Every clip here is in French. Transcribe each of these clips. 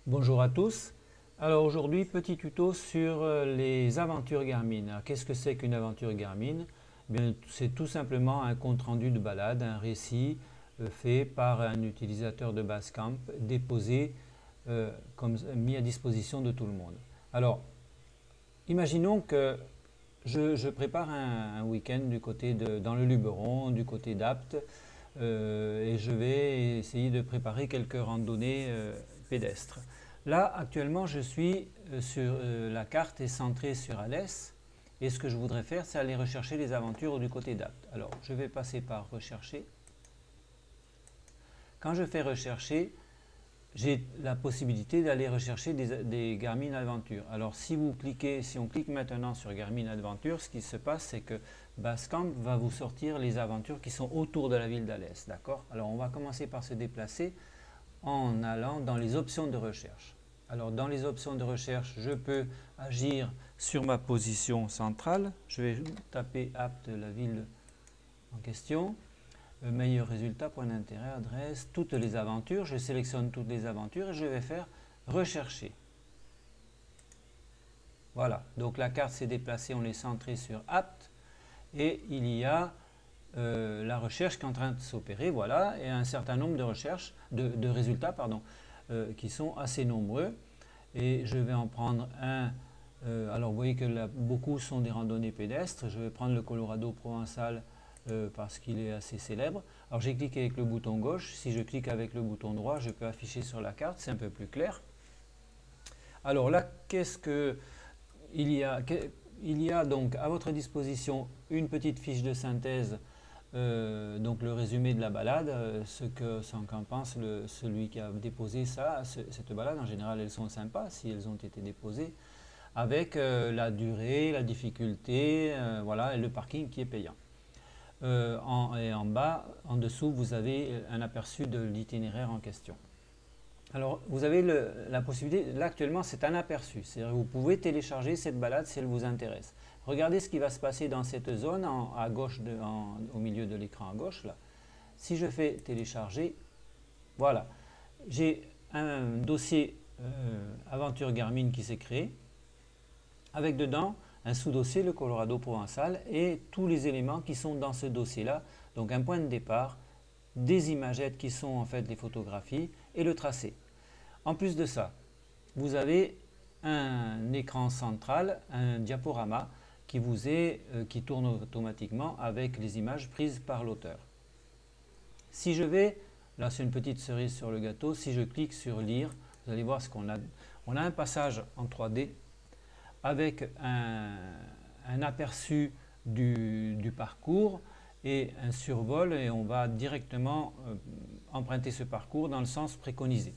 Bonjour à tous. Alors aujourd'hui, petit tuto sur les aventures Garmin. Qu'est-ce que c'est qu'une aventure Garmin? C'est tout simplement un compte-rendu de balade, un récit fait par un utilisateur de Basecamp, déposé, mis à disposition de tout le monde. Alors, imaginons que je prépare un week-end dans le Luberon, du côté d'Apt, et je vais essayer de préparer quelques randonnées pédestres. Là, actuellement, je suis la carte est centrée sur Alès, et ce que je voudrais faire, c'est aller rechercher les aventures du côté d'Apt. Alors, je vais passer par rechercher. Quand je fais rechercher, j'ai la possibilité d'aller rechercher des Garmin Adventure. Alors si on clique maintenant sur Garmin Adventure, ce qui se passe, c'est que Basecamp va vous sortir les aventures qui sont autour de la ville d'Alès. D'accord? Alors on va commencer par se déplacer en allant dans les options de recherche. Alors dans les options de recherche, je peux agir sur ma position centrale. Je vais taper Apt, la ville en question. Meilleur résultat, point d'intérêt, adresse, toutes les aventures. Je sélectionne toutes les aventures et je vais faire rechercher. Voilà, donc la carte s'est déplacée, on est centré sur Apt et il y a la recherche qui est en train de s'opérer, voilà, et un certain nombre de résultats qui sont assez nombreux. Et je vais en prendre un. Alors vous voyez que là, beaucoup sont des randonnées pédestres. Je vais prendre le Colorado provençal parce qu'il est assez célèbre. Alors j'ai cliqué avec le bouton gauche. Si je clique avec le bouton droit, je peux afficher sur la carte, c'est un peu plus clair. Alors là, qu'est-ce que il y a il y a donc à votre disposition une petite fiche de synthèse, donc le résumé de la balade, ce qu'en pense celui qui a déposé cette balade. En général, elles sont sympas si elles ont été déposées, avec la durée, la difficulté, voilà, et le parking qui est payant. Et en bas, en dessous, vous avez un aperçu de l'itinéraire en question. Alors, vous avez la possibilité, là actuellement c'est un aperçu, c'est-à-dire que vous pouvez télécharger cette balade si elle vous intéresse. Regardez ce qui va se passer dans cette zone à gauche, au milieu de l'écran à gauche. Là. Si je fais télécharger, voilà, j'ai un dossier Aventure Garmin qui s'est créé, avec dedans un sous-dossier, le Colorado provençal, et tous les éléments qui sont dans ce dossier-là. Donc un point de départ, des imagettes qui sont en fait des photographies, et le tracé. En plus de ça, vous avez un écran central, un diaporama qui tourne automatiquement avec les images prises par l'auteur. Si je vais, là c'est une petite cerise sur le gâteau, si je clique sur lire, vous allez voir ce qu'on a. On a un passage en 3D avec un aperçu du parcours et un survol, et on va directement emprunter ce parcours dans le sens préconisé.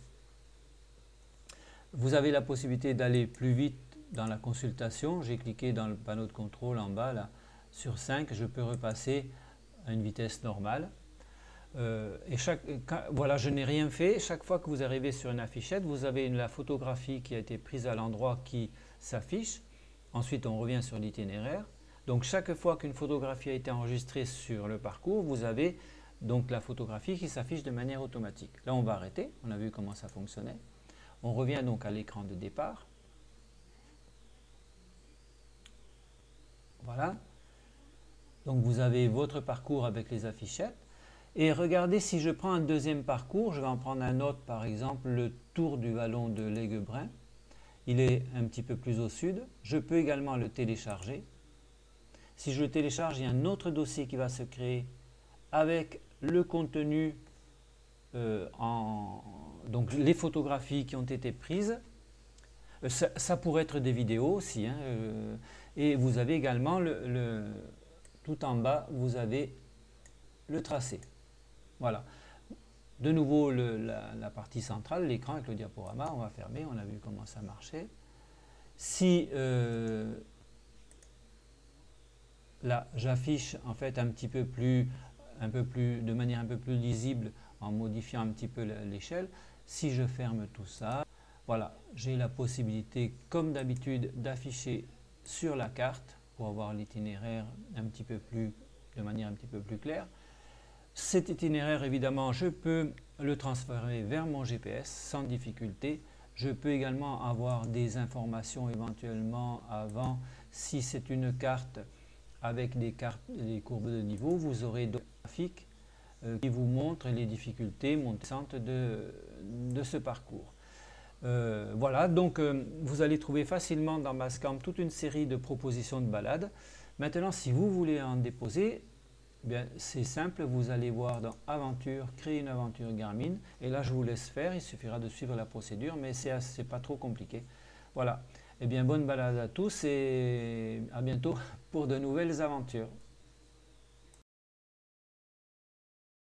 Vous avez la possibilité d'aller plus vite dans la consultation. J'ai cliqué dans le panneau de contrôle en bas là, sur 5, je peux repasser à une vitesse normale. Voilà, je n'ai rien fait. Chaque fois que vous arrivez sur une affichette, vous avez la photographie qui a été prise à l'endroit qui s'affiche. Ensuite, on revient sur l'itinéraire. Donc, chaque fois qu'une photographie a été enregistrée sur le parcours, vous avez donc la photographie qui s'affiche de manière automatique. Là, on va arrêter. On a vu comment ça fonctionnait. On revient donc à l'écran de départ. Voilà. Donc, vous avez votre parcours avec les affichettes. Et regardez, si je prends un deuxième parcours, je vais en prendre un autre, par exemple le tour du vallon de l'Aiguebrin. Il est un petit peu plus au sud. Je peux également le télécharger. Si je le télécharge, il y a un autre dossier qui va se créer avec le contenu, donc les photographies qui ont été prises. Ça pourrait être des vidéos aussi. Hein, et vous avez également, tout en bas, vous avez le tracé. Voilà. De nouveau, la partie centrale, l'écran avec le diaporama, on va fermer, on a vu comment ça marchait. Si là, j'affiche en fait de manière un peu plus lisible en modifiant un petit peu l'échelle. Si je ferme tout ça, voilà, j'ai la possibilité, comme d'habitude, d'afficher sur la carte pour avoir l'itinéraire de manière un petit peu plus claire. Cet itinéraire, évidemment, je peux le transférer vers mon GPS sans difficulté Je peux également avoir des informations éventuellement avant. Si c'est une carte avec des courbes de niveau, vous aurez d'autres graphiques qui vous montrent les difficultés montantes de ce parcours. Voilà, donc vous allez trouver facilement dans Basecamp toute une série de propositions de balades. Maintenant, si vous voulez en déposer, c'est simple, vous allez voir dans Aventure, créer une aventure Garmin, et là je vous laisse faire, il suffira de suivre la procédure, mais c'est pas trop compliqué. Voilà, et bien bonne balade à tous et à bientôt pour de nouvelles aventures.